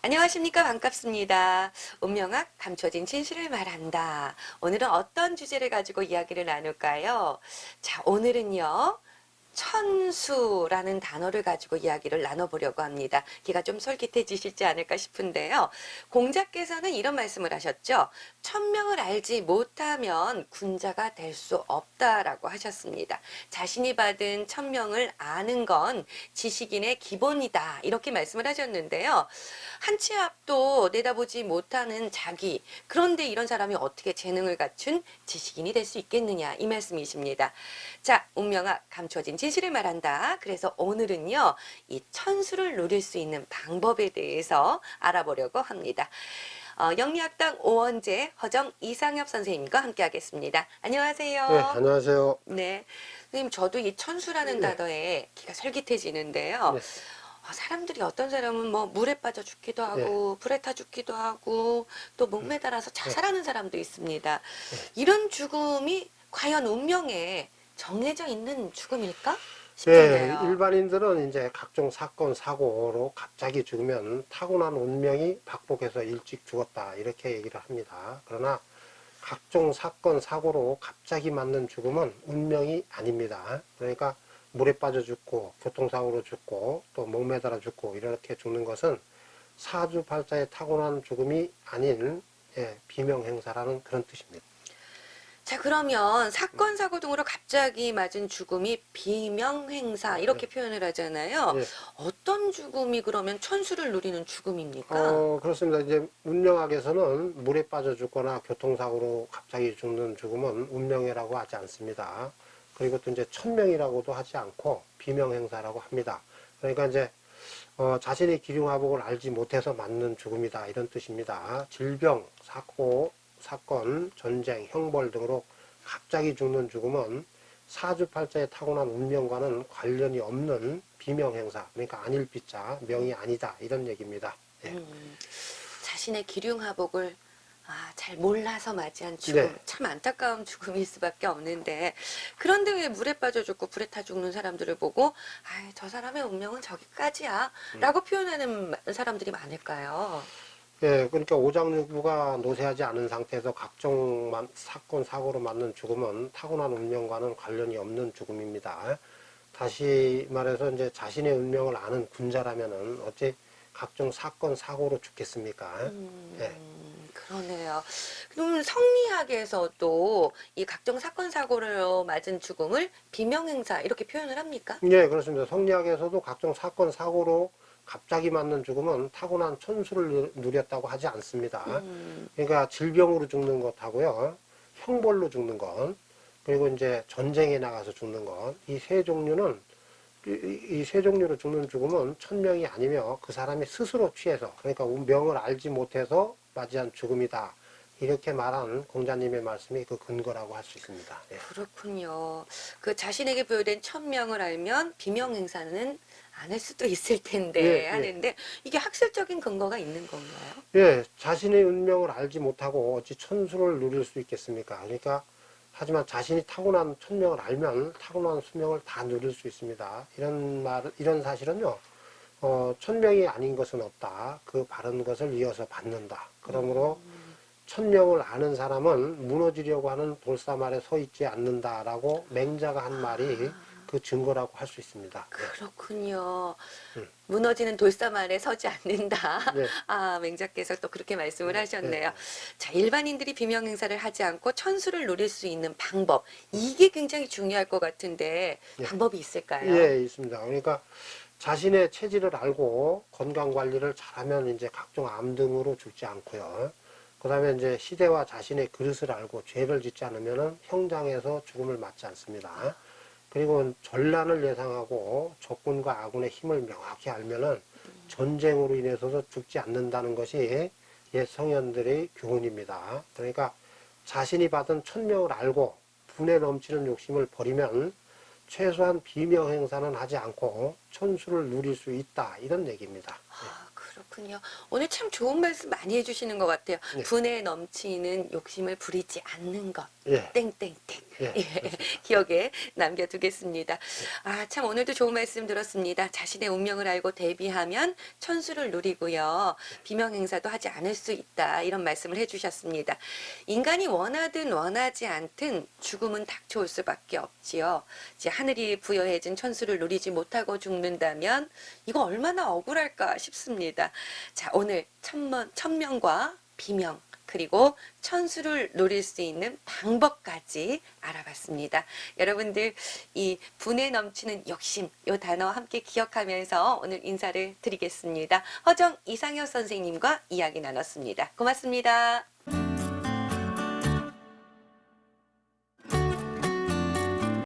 안녕하십니까. 반갑습니다. 운명학 감춰진 진실을 말한다. 오늘은 어떤 주제를 가지고 이야기를 나눌까요? 자, 오늘은요. 천수라는 단어를 가지고 이야기를 나눠보려고 합니다. 귀가 좀 솔깃해지시지 않을까 싶은데요. 공자께서는 이런 말씀을 하셨죠. 천명을 알지 못하면 군자가 될 수 없다라고 하셨습니다. 자신이 받은 천명을 아는 건 지식인의 기본이다. 이렇게 말씀을 하셨는데요. 한 치 앞도 내다보지 못하는 자기. 그런데 이런 사람이 어떻게 재능을 갖춘 지식인이 될 수 있겠느냐. 이 말씀이십니다. 자, 운명학 감춰진 진실을 말한다. 그래서 오늘은요, 이 천수를 누릴 수 있는 방법에 대해서 알아보려고 합니다. 영리학당 오원재 허정 이상엽 선생님과 함께 하겠습니다. 안녕하세요. 네, 안녕하세요. 네. 선생님, 저도 이 천수라는 네. 단어에 귀가 솔깃해지는데요. 네. 사람들이 어떤 사람은 뭐 물에 빠져 죽기도 하고 불에 타 죽기도 하고 또 목매달아서 자살하는 사람도 있습니다. 이런 죽음이 과연 운명에 정해져 있는 죽음일까 네, 싶은데요. 일반인들은 이제 각종 사건, 사고로 갑자기 죽으면 타고난 운명이 박복해서 일찍 죽었다, 이렇게 얘기를 합니다. 그러나 각종 사건, 사고로 갑자기 맞는 죽음은 운명이 아닙니다. 그러니까 물에 빠져 죽고, 교통사고로 죽고, 또 목매달아 죽고, 이렇게 죽는 것은 사주팔자에 타고난 죽음이 아닌 비명행사라는 그런 뜻입니다. 자, 그러면 사건, 사고 등으로 갑자기 맞은 죽음이 비명행사 이렇게 표현을 하잖아요. 예. 어떤 죽음이 그러면 천수를 누리는 죽음입니까? 그렇습니다. 이제 운명학에서는 물에 빠져 죽거나 교통사고로 갑자기 죽는 죽음은 운명이라고 하지 않습니다. 그리고 또 이제 천명이라고도 하지 않고 비명행사라고 합니다. 그러니까 이제 자신의 기륭화복을 알지 못해서 맞는 죽음이다, 이런 뜻입니다. 질병, 사고, 사건, 전쟁, 형벌 등으로 갑자기 죽는 죽음은 사주팔자에 타고난 운명과는 관련이 없는 비명행사, 그러니까 아닐비자, 명이 아니다, 이런 얘기입니다. 네. 자신의 기륭화복을 잘 몰라서 맞이한 죽음. 네. 참 안타까운 죽음일 수밖에 없는데 그런데 왜 물에 빠져 죽고 불에 타 죽는 사람들을 보고 저 사람의 운명은 저기까지야 라고 표현하는 사람들이 많을까요? 예, 그러니까 오장육부가 노쇠하지 않은 상태에서 각종 사건, 사고로 맞는 죽음은 타고난 운명과는 관련이 없는 죽음입니다. 다시 말해서 이제 자신의 운명을 아는 군자라면은 어찌 각종 사건, 사고로 죽겠습니까? 예. 그러네요. 그럼 성리학에서도 이 각종 사건 사고로 맞은 죽음을 비명행사 이렇게 표현을 합니까? 예, 그렇습니다. 성리학에서도 각종 사건, 사고로 갑자기 맞는 죽음은 타고난 천수를 누렸다고 하지 않습니다. 그러니까 질병으로 죽는 것하고요, 형벌로 죽는 것, 그리고 이제 전쟁에 나가서 죽는 것, 이 세 종류는 이 세 종류로 죽는 죽음은 천명이 아니며 그 사람이 스스로 취해서, 그러니까 운명을 알지 못해서 맞이한 죽음이다, 이렇게 말한 공자님의 말씀이 그 근거라고 할 수 있습니다. 예. 그렇군요. 그 자신에게 부여된 천명을 알면 비명행사는 안 할 수도 있을 텐데 예, 예. 하는데 이게 학술적인 근거가 있는 건가요? 예, 자신의 운명을 알지 못하고 어찌 천수를 누릴 수 있겠습니까? 그러니까 하지만 자신이 타고난 천명을 알면 타고난 수명을 다 누릴 수 있습니다. 이런 사실은요, 천명이 아닌 것은 없다. 그 바른 것을 이어서 받는다. 그러므로 천명을 아는 사람은 무너지려고 하는 돌담 아래 서 있지 않는다라고 맹자가 한 말이 그 증거라고 할 수 있습니다. 그렇군요. 무너지는 돌담 아래 서지 않는다. 네. 맹자께서 또 그렇게 말씀을 하셨네요. 자, 일반인들이 비명행사를 하지 않고 천수를 누릴 수 있는 방법. 이게 굉장히 중요할 것 같은데 방법이 있을까요? 예, 있습니다. 그러니까 자신의 체질을 알고 건강 관리를 잘하면 이제 각종 암 등으로 죽지 않고요. 그 다음에 이제 시대와 자신의 그릇을 알고 죄를 짓지 않으면은 형장에서 죽음을 맞지 않습니다. 그리고 전란을 예상하고 적군과 아군의 힘을 명확히 알면은 전쟁으로 인해서도 죽지 않는다는 것이 옛 성현들의 교훈입니다. 그러니까 자신이 받은 천명을 알고 분에 넘치는 욕심을 버리면 최소한 비명 행사는 하지 않고 천수를 누릴 수 있다, 이런 얘기입니다. 그렇군요. 오늘 참 좋은 말씀 많이 해주시는 것 같아요. 네. 분에 넘치는 욕심을 부리지 않는 것. 예, 땡땡땡. 예, 예, 그렇습니다. 기억에 남겨두겠습니다. 아, 참 오늘도 좋은 말씀 들었습니다. 자신의 운명을 알고 대비하면 천수를 누리고요. 비명 행사도 하지 않을 수 있다. 이런 말씀을 해주셨습니다. 인간이 원하든 원하지 않든 죽음은 닥쳐올 수밖에 없지요. 이제 하늘이 부여해진 천수를 누리지 못하고 죽는다면 이거 얼마나 억울할까 싶습니다. 자, 오늘 천명과 비명 그리고 천수를 노릴 수 있는 방법까지 알아봤습니다. 여러분들 이 분에 넘치는 욕심 이 단어 함께 기억하면서 오늘 인사를 드리겠습니다. 허정 이상혁 선생님과 이야기 나눴습니다. 고맙습니다.